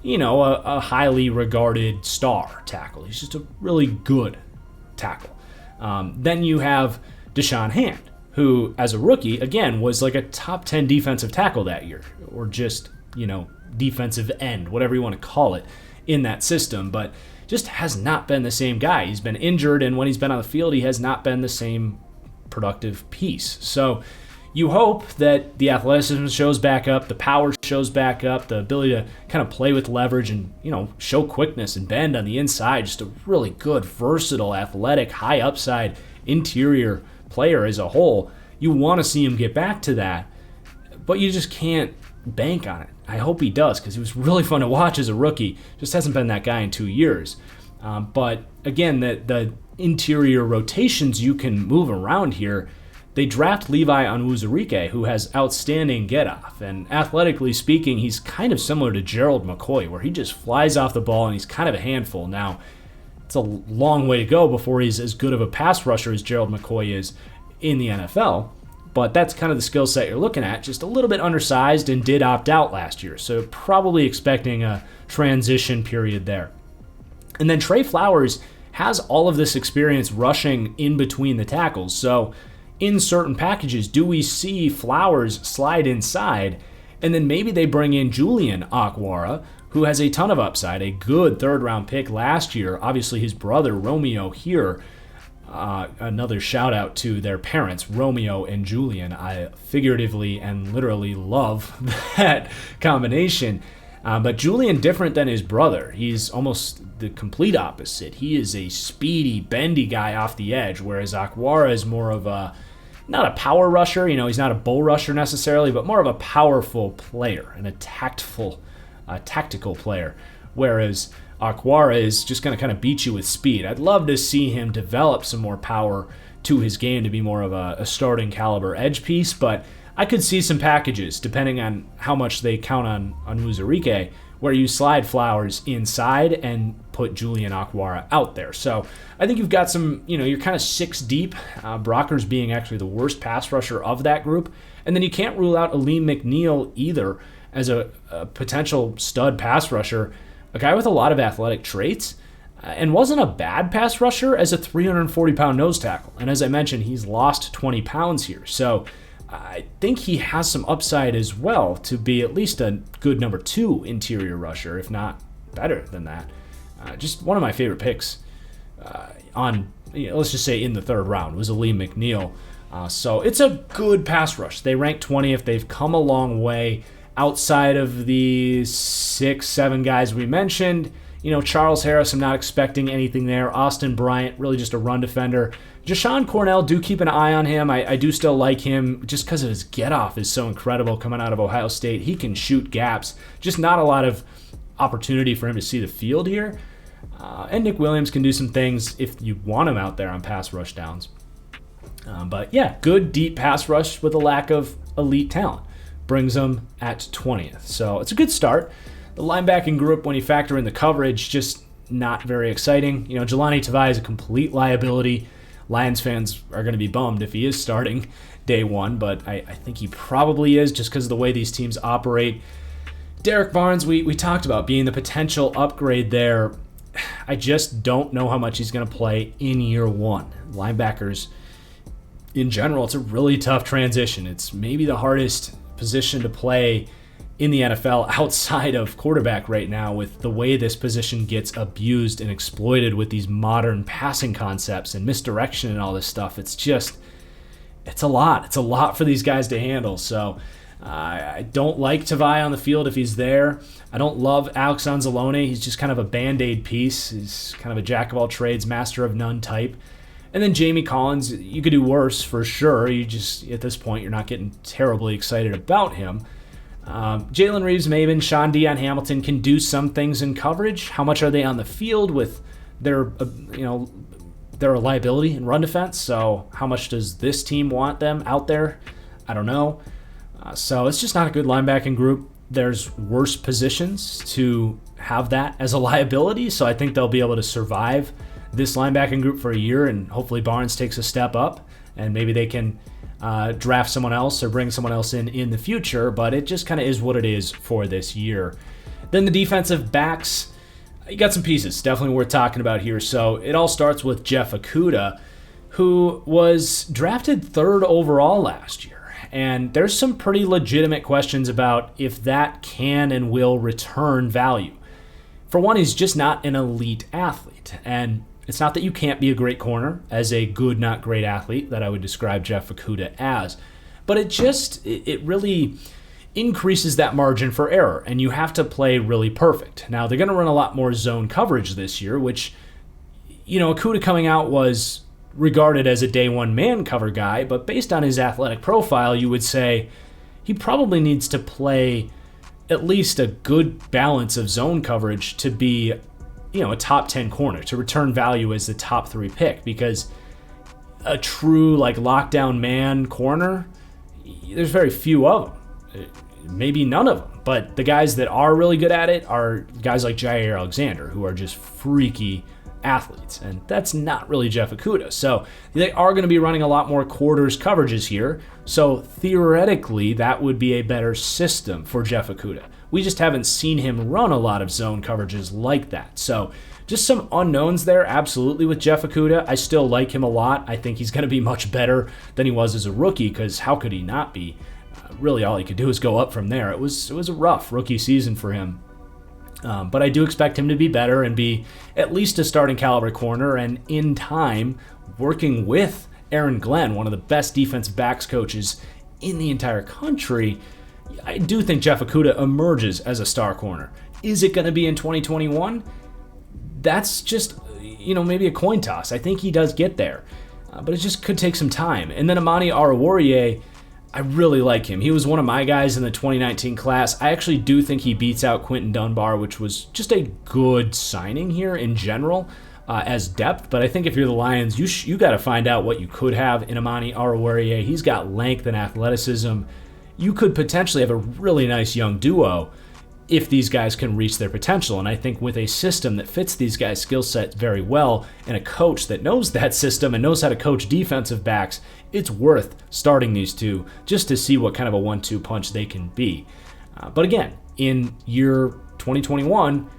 a highly regarded star tackle. He's just a really good tackle. Then you have Deshaun Hand, who, as a rookie, again, was like a top 10 defensive tackle that year, or just, defensive end, whatever you want to call it, in that system, but just has not been the same guy. He's been injured, and when he's been on the field, he has not been the same productive piece. So you hope that the athleticism shows back up, the power shows back up, the ability to kind of play with leverage and, show quickness and bend on the inside. Just a really good, versatile, athletic, high upside interior player as a whole. You want to see him get back to that, but you just can't bank on it. I hope he does, because he was really fun to watch as a rookie. Just hasn't been that guy in 2 years. But again, the interior rotations you can move around here. They draft Levi Onwuzurike, who has outstanding get-off. And athletically speaking, he's kind of similar to Gerald McCoy, where he just flies off the ball and he's kind of a handful. Now, it's a long way to go before he's as good of a pass rusher as Gerald McCoy is in the NFL. But that's kind of the skill set you're looking at. Just a little bit undersized and did opt out last year. So probably expecting a transition period there. And then Trey Flowers has all of this experience rushing in between the tackles. So in certain packages, do we see Flowers slide inside? And then maybe they bring in Julian Okwara, who has a ton of upside, a good 3rd-round pick last year. Obviously, his brother, Romeo, here. Another shout out to their parents, Romeo and Julian. I figuratively and literally love that combination. But Julian, different than his brother. He's almost the complete opposite. He is a speedy, bendy guy off the edge, whereas Okwara is more of not a power rusher. He's not a bull rusher necessarily, but more of a powerful player and a tactical player. Whereas Okwara is just going to kind of beat you with speed. I'd love to see him develop some more power to his game to be more of a starting caliber edge piece, but I could see some packages, depending on how much they count on Onwuzurike, where you slide Flowers inside and put Julian Okwara out there. So I think you've got some, you're kind of 6 deep, Brockers being actually the worst pass rusher of that group. And then you can't rule out Aleem McNeil either as a potential stud pass rusher, a guy with a lot of athletic traits, and wasn't a bad pass rusher as a 340-pound nose tackle. And as I mentioned, he's lost 20 pounds here. So I think he has some upside as well to be at least a good number 2 interior rusher, if not better than that. Just one of my favorite picks let's just say in the 3rd round was Aleem McNeil. So it's a good pass rush. They rank 20th. They've come a long way outside of the 6-7 guys we mentioned. Charles Harris, I'm not expecting anything there. Austin Bryant, really just a run defender. Jashawn Cornell, do keep an eye on him. I do still like him just because of his get-off is so incredible coming out of Ohio State. He can shoot gaps. Just not a lot of opportunity for him to see the field here. And Nick Williams can do some things if you want him out there on pass rush downs. But yeah, good deep pass rush with a lack of elite talent. Brings them at 20th. So it's a good start. The linebacking group, when you factor in the coverage, just not very exciting. Jelani Tavai is a complete liability. Lions fans are going to be bummed if he is starting day one, but I think he probably is just because of the way these teams operate. Derek Barnes, we talked about being the potential upgrade there. I just don't know how much he's going to play in year one. Linebackers, in general, it's a really tough transition. It's maybe the hardest position to play in the NFL outside of quarterback right now, with the way this position gets abused and exploited with these modern passing concepts and misdirection and all this stuff. It's a lot. It's a lot for these guys to handle. So I don't like Tavai on the field if he's there. I don't love Alex Anzalone. He's just kind of a Band-Aid piece. He's kind of a jack-of-all-trades, master-of-none type. And then Jamie Collins, you could do worse for sure. You just, at this point, you're not getting terribly excited about him. Jalen Reeves-Maybin, Sean Dion Hamilton can do some things in coverage. How much are they on the field with their a liability in run defense? So how much does this team want them out there? I don't know. So it's just not a good linebacking group. There's worse positions to have that as a liability. So I think they'll be able to survive this linebacking group for a year, and hopefully Barnes takes a step up and maybe they can draft someone else or bring someone else in the future, but it just kind of is what it is for this year. Then the defensive backs, you got some pieces definitely worth talking about here. So it all starts with Jeff Okudah, who was drafted 3rd overall last year. And there's some pretty legitimate questions about if that can and will return value. For one, he's just not an elite athlete. And it's not that you can't be a great corner as a good, not great athlete that I would describe Jeff Okudah as, but it really increases that margin for error, and you have to play really perfect. Now, they're going to run a lot more zone coverage this year, which, Okudah coming out was regarded as a day one man cover guy, but based on his athletic profile, you would say he probably needs to play at least a good balance of zone coverage to be a top 10 corner, to return value as the top 3 pick, because a true lockdown man corner, there's very few of them, maybe none of them. But the guys that are really good at it are guys like Jair Alexander, who are just freaky athletes, and that's not really Jeff Okudah. So they are going to be running a lot more quarters coverages here. So theoretically, that would be a better system for Jeff Okudah. We just haven't seen him run a lot of zone coverages like that. So just some unknowns there, absolutely, with Jeff Okudah. I still like him a lot. I think he's going to be much better than he was as a rookie, because how could he not be? Really, all he could do is go up from there. It was a rough rookie season for him. But I do expect him to be better and be at least a starting caliber corner, and in time, working with Aaron Glenn, one of the best defensive backs coaches in the entire country. I do think Jeff Okudah emerges as a star corner. Is it going to be in 2021? That's just, maybe a coin toss. I think he does get there, but it just could take some time. And then Amani Oruwariye, I really like him. He was one of my guys in the 2019 class. I actually do think he beats out Quentin Dunbar, which was just a good signing here in general as depth. But I think if you're the Lions, you got to find out what you could have in Amani Oruwariye. He's got length and athleticism. You could potentially have a really nice young duo if these guys can reach their potential. And I think with a system that fits these guys' skill set very well, and a coach that knows that system and knows how to coach defensive backs, it's worth starting these two just to see what kind of a 1-2 punch they can be. But again, in year 2021,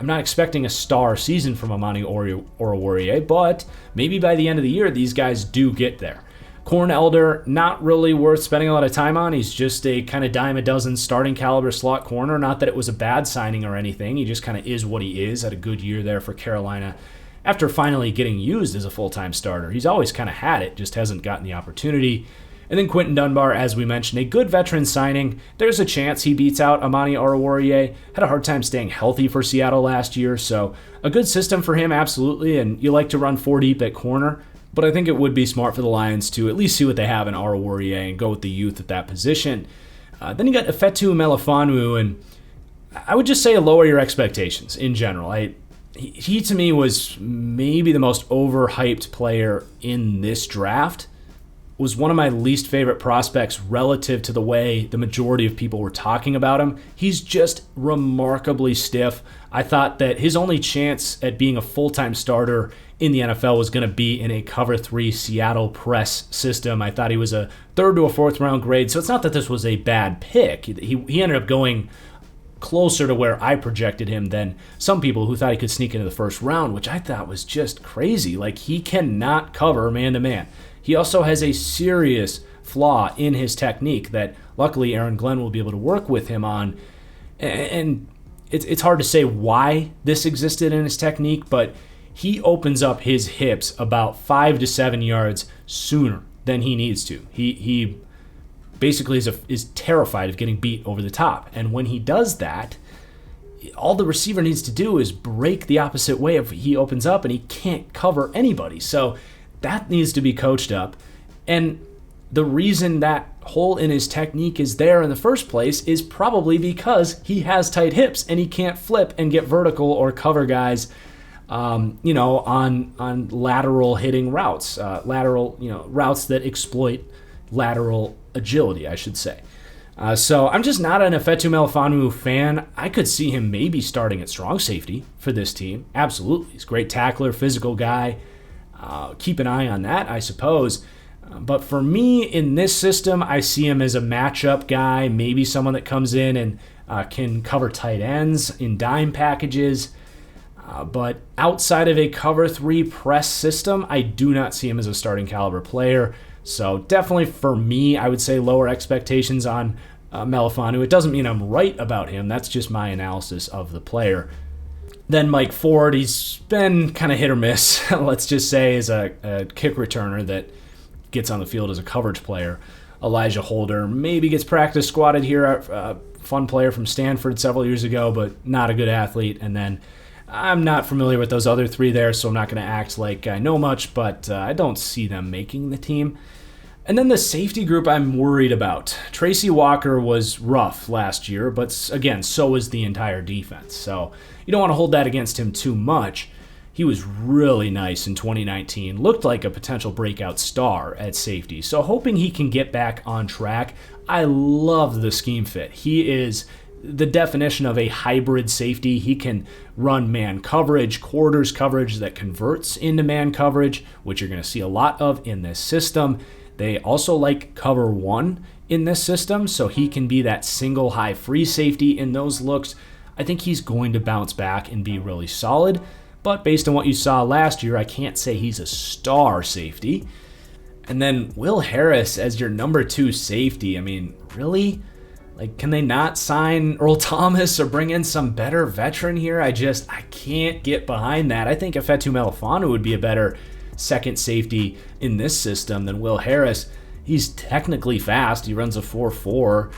I'm not expecting a star season from Amani Oruwariye, but maybe by the end of the year, these guys do get there. Corn Elder, not really worth spending a lot of time on. He's just a kind of dime a dozen starting caliber slot corner. Not that it was a bad signing or anything. He just kind of is what he is. Had a good year there for Carolina after finally getting used as a full-time starter. He's always kind of had it, just hasn't gotten the opportunity. And then Quinton Dunbar, as we mentioned, a good veteran signing. There's a chance he beats out Amani Oruwariye. Had a hard time staying healthy for Seattle last year, so a good system for him, absolutely. And you like to run 4 deep at corner, but I think it would be smart for the Lions to at least see what they have in Oruwariye and go with the youth at that position. Then you got Ifeatu Melifonwu, and I would just say lower your expectations in general. He to me was maybe the most overhyped player in this draft. Was one of my least favorite prospects relative to the way the majority of people were talking about him. He's just remarkably stiff. I thought that his only chance at being a full-time starter in the NFL was going to be in a cover 3 Seattle press system. I thought he was a 3rd to a 4th round grade, so it's not that this was a bad pick. He ended up going closer to where I projected him than some people who thought he could sneak into the 1st round, which I thought was just crazy. Like, he cannot cover man-to-man. He also has a serious flaw in his technique that luckily Aaron Glenn will be able to work with him on. And it's hard to say why this existed in his technique, but he opens up his hips about 5 to 7 yards sooner than he needs to. He basically is terrified of getting beat over the top. And when he does that, all the receiver needs to do is break the opposite way if he opens up, and he can't cover anybody. So that needs to be coached up. And the reason that hole in his technique is there in the first place is probably because he has tight hips and he can't flip and get vertical or cover guys, on lateral hitting routes, routes that exploit lateral agility, I should say. So I'm just not an Ifeatu Melifonwu fan. I could see him maybe starting at strong safety for this team. Absolutely. He's a great tackler, physical guy. Keep an eye on that, I suppose. But for me, in this system, I see him as a matchup guy, maybe someone that comes in and can cover tight ends in dime packages. But outside of a cover 3 press system, I do not see him as a starting caliber player. So definitely for me, I would say lower expectations on Melifonwu. It doesn't mean I'm right about him. That's just my analysis of the player. Then Mike Ford, he's been kind of hit or miss, let's just say, as a kick returner that gets on the field as a coverage player. Elijah Holder maybe gets practice squatted here, a fun player from Stanford several years ago, but not a good athlete. And then I'm not familiar with those other 3 there, so I'm not going to act like I know much, but I don't see them making the team. And then the safety group I'm worried about. Tracy Walker was rough last year, but again, so was the entire defense. So you don't want to hold that against him too much. He was really nice in 2019. Looked like a potential breakout star at safety. So hoping he can get back on track. I love the scheme fit. He is the definition of a hybrid safety. He can run man coverage, quarters coverage that converts into man coverage, which you're going to see a lot of in this system. They also like cover 1 in this system, so he can be that single high free safety in those looks. I think he's going to bounce back and be really solid, but based on what you saw last year, I can't say he's a star safety. And then Will Harris as your number 2 safety. I mean, really? Like, can they not sign Earl Thomas or bring in some better veteran here? I can't get behind that. I think Ifeatu Melifonwu would be a better second safety in this system than Will Harris. He's technically fast. He runs a 4.4,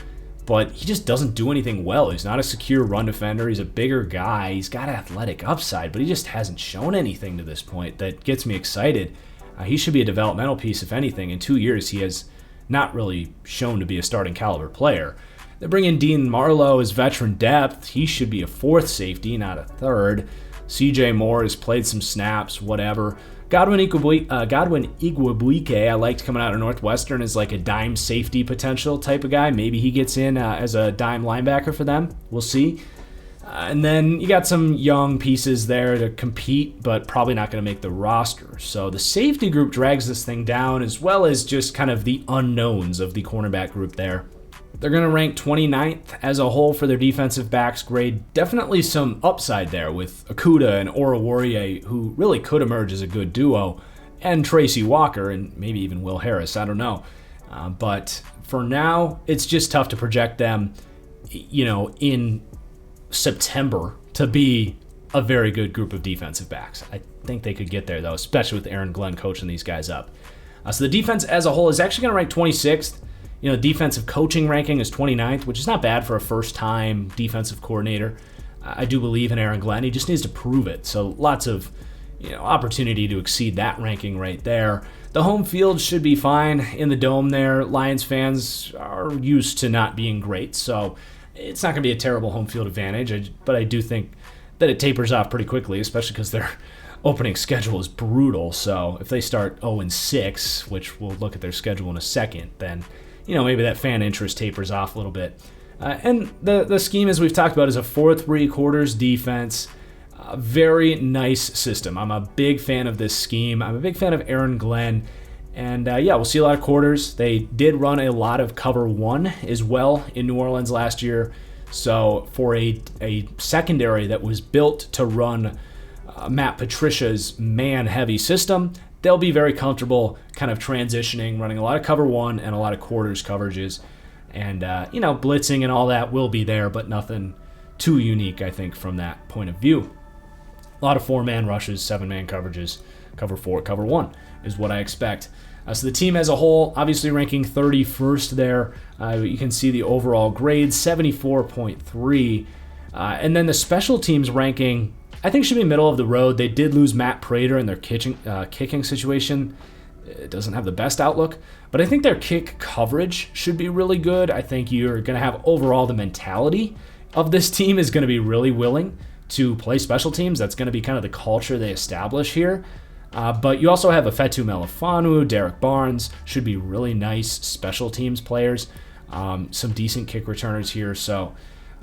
but he just doesn't do anything well. He's not a secure run defender. He's a bigger guy. He's got athletic upside, but he just hasn't shown anything to this point that gets me excited. He should be a developmental piece, if anything. In 2 years, he has not really shown to be a starting caliber player. They bring in Dean Marlowe as veteran depth. He should be a 4th safety, not a 3rd. CJ Moore has played some snaps, whatever. Godwin Igwebuike, I liked coming out of Northwestern as like a dime safety potential type of guy. Maybe he gets in as a dime linebacker for them. We'll see. And then you got some young pieces there to compete, but probably not going to make the roster. So the safety group drags this thing down, as well as just kind of the unknowns of the cornerback group there. They're going to rank 29th as a whole for their defensive backs grade. Definitely some upside there with Okudah and Oruwariye, who really could emerge as a good duo. and Tracy Walker, and maybe even Will Harris. I don't know. But for now, it's just tough to project them, in September to be a very good group of defensive backs. I think they could get there, though, especially with Aaron Glenn coaching these guys up. So the defense as a whole is actually going to rank 26th. Defensive coaching ranking is 29th, which is not bad for a first-time defensive coordinator. I do believe in Aaron Glenn. He just needs to prove it. So lots of opportunity to exceed that ranking right there. The home field should be fine in the dome there. Lions fans are used to not being great, so it's not going to be a terrible home field advantage. But I do think that it tapers off pretty quickly, especially because their opening schedule is brutal. So if they start 0-6, which we'll look at their schedule in a second, then maybe that fan interest tapers off a little bit. And the scheme, as we've talked about, is a 4-3-quarters defense. A very nice system. I'm a big fan of this scheme. I'm a big fan of Aaron Glenn. And we'll see a lot of quarters. They did run a lot of cover one as well in New Orleans last year. So for a secondary that was built to run Matt Patricia's man-heavy system, they'll be very comfortable kind of transitioning, running a lot of cover one and a lot of quarters coverages. And, blitzing and all that will be there, but nothing too unique, I think, from that point of view. A lot of 4-man rushes, 7-man coverages, cover 4, cover 1 is what I expect. So the team as a whole, obviously ranking 31st there. You can see the overall grade, 74.3. And then the special teams ranking, I think, should be middle of the road. They did lose Matt Prater in their kicking situation. It doesn't have the best outlook, but I think their kick coverage should be really good. I think you're going to have overall the mentality of this team is going to be really willing to play special teams. That's going to be kind of the culture they establish here. But you also have Afetu Melifonwu, Derek Barnes, should be really nice special teams players. Some decent kick returners here. So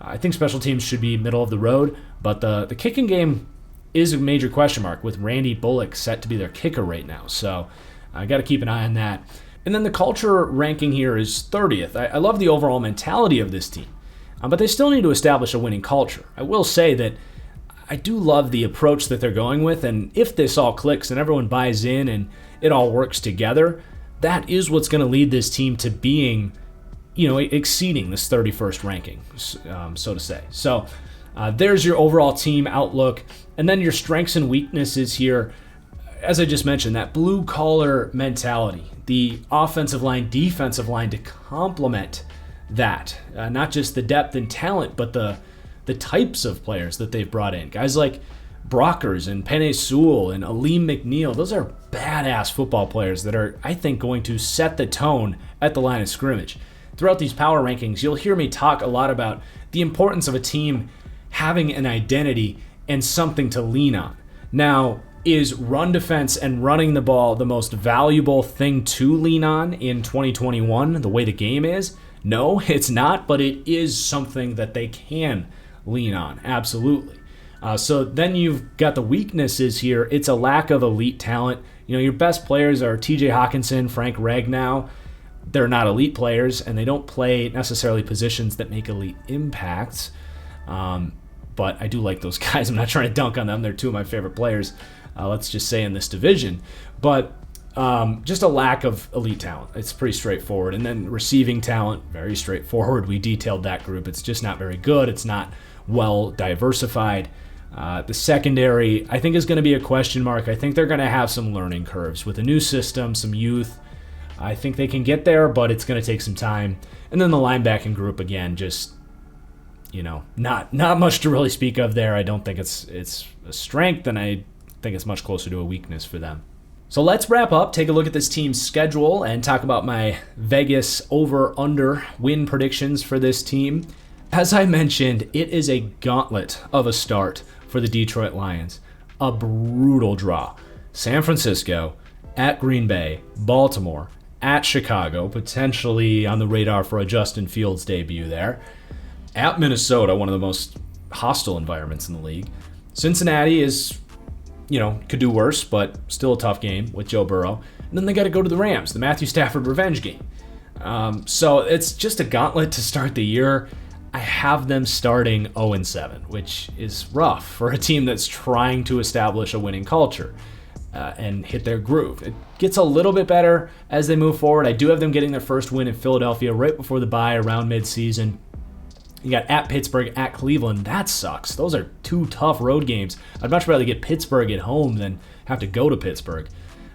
I think special teams should be middle of the road, but the kicking game is a major question mark with Randy Bullock set to be their kicker right now. So I got to keep an eye on that. And then the culture ranking here is 30th. I love the overall mentality of this team, but they still need to establish a winning culture. I will say that I do love the approach that they're going with, and if this all clicks and everyone buys in and it all works together, that is what's going to lead this team to being, exceeding this 31st ranking, so to say. So there's your overall team outlook, and then your strengths and weaknesses here. As I just mentioned, that blue-collar mentality, the offensive line, defensive line to complement that, not just the depth and talent, but the types of players that they've brought in. Guys like Brockers and Penei Sewell and Aleem McNeil, those are badass football players that are, I think, going to set the tone at the line of scrimmage. Throughout these power rankings, you'll hear me talk a lot about the importance of a team having an identity and something to lean on. Now, is run defense and running the ball the most valuable thing to lean on in 2021, the way the game is? No, it's not, but it is something that they can lean on, absolutely. So then you've got the weaknesses here. It's a lack of elite talent. Your best players are TJ Hawkinson, Frank Ragnow. They're not elite players, and they don't play necessarily positions that make elite impacts. But I do like those guys. I'm not trying to dunk on them. They're two of my favorite players, let's just say, in this division. But just a lack of elite talent. It's pretty straightforward. And then receiving talent, very straightforward. We detailed that group. It's just not very good. It's not well diversified. The secondary, I think, is going to be a question mark. I think they're going to have some learning curves with a new system, some youth. I think they can get there, but it's going to take some time. And then the linebacking group, again, just, not much to really speak of there. I don't think it's a strength, and I think it's much closer to a weakness for them. So let's wrap up, take a look at this team's schedule, and talk about my Vegas over-under win predictions for this team. As I mentioned, it is a gauntlet of a start for the Detroit Lions. A brutal draw. San Francisco, at Green Bay, Baltimore, at Chicago, potentially on the radar for a Justin Fields debut there. At Minnesota, one of the most hostile environments in the league. Cincinnati is, could do worse, but still a tough game with Joe Burrow. And then they got to go to the Rams, the Matthew Stafford revenge game. So it's just a gauntlet to start the year. I have them starting 0-7, which is rough for a team that's trying to establish a winning culture. and hit their groove. It gets a little bit better as they move forward. I do have them getting their first win in Philadelphia right before the bye around midseason. You got at Pittsburgh, at Cleveland. That sucks. Those are 2 tough road games. I'd much rather get Pittsburgh at home than have to go to Pittsburgh.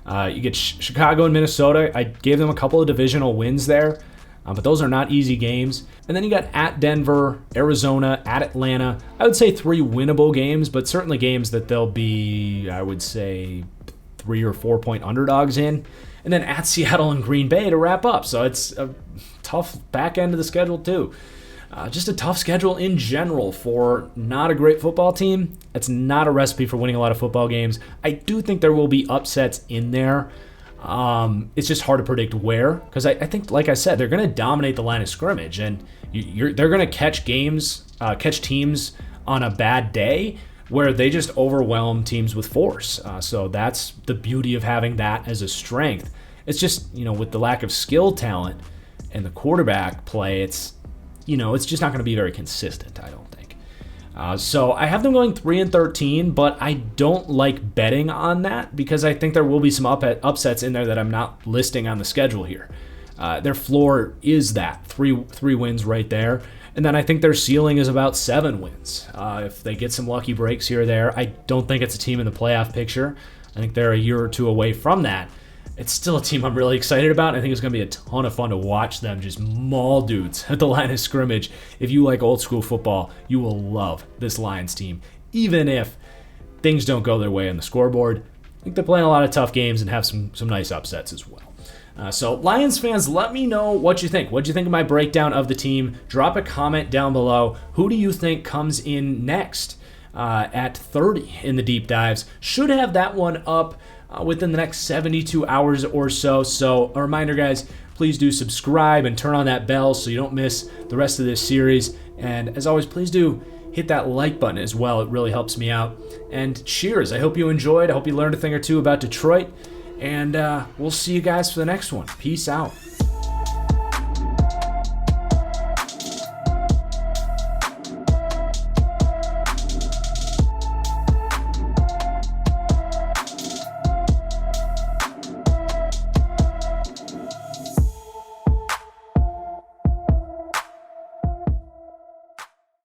You get Chicago and Minnesota. I gave them a couple of divisional wins there, but those are not easy games. And then you got at Denver, Arizona, at Atlanta. I would say 3 winnable games, but certainly games that they'll be, I would say, 3 or 4 point underdogs in. And then at Seattle and Green Bay to wrap up. So it's a tough back end of the schedule too. Just a tough schedule in general for not a great football team. It's not a recipe for winning a lot of football games. I do think there will be upsets in there. It's just hard to predict where, because I think, like I said, they're going to dominate the line of scrimmage, and they're going to catch teams on a bad day where they just overwhelm teams with force. So that's the beauty of having that as a strength. It's just, with the lack of skill talent and the quarterback play, it's just not going to be very consistent, I don't think. So I have them going 3-13, but I don't like betting on that because I think there will be some upsets in there that I'm not listing on the schedule here. Their floor is that three wins right there, and then I think their ceiling is about 7 wins. If they get some lucky breaks here or there, I don't think it's a team in the playoff picture. I think they're a year or 2 away from that. It's still a team I'm really excited about. I think it's going to be a ton of fun to watch them just maul dudes at the line of scrimmage. If you like old school football, you will love this Lions team, even if things don't go their way on the scoreboard. I think they're playing a lot of tough games and have some nice upsets as well. So Lions fans, let me know what you think. What do you think of my breakdown of the team? Drop a comment down below. Who do you think comes in next at 30 in the deep dives? Should have that one up within the next 72 hours or so. So a reminder, guys, please do subscribe and turn on that bell so you don't miss the rest of this series. And as always, please do hit that like button as well. It really helps me out. And cheers. I hope you enjoyed. I hope you learned a thing or two about Detroit. And we'll see you guys for the next one. Peace out.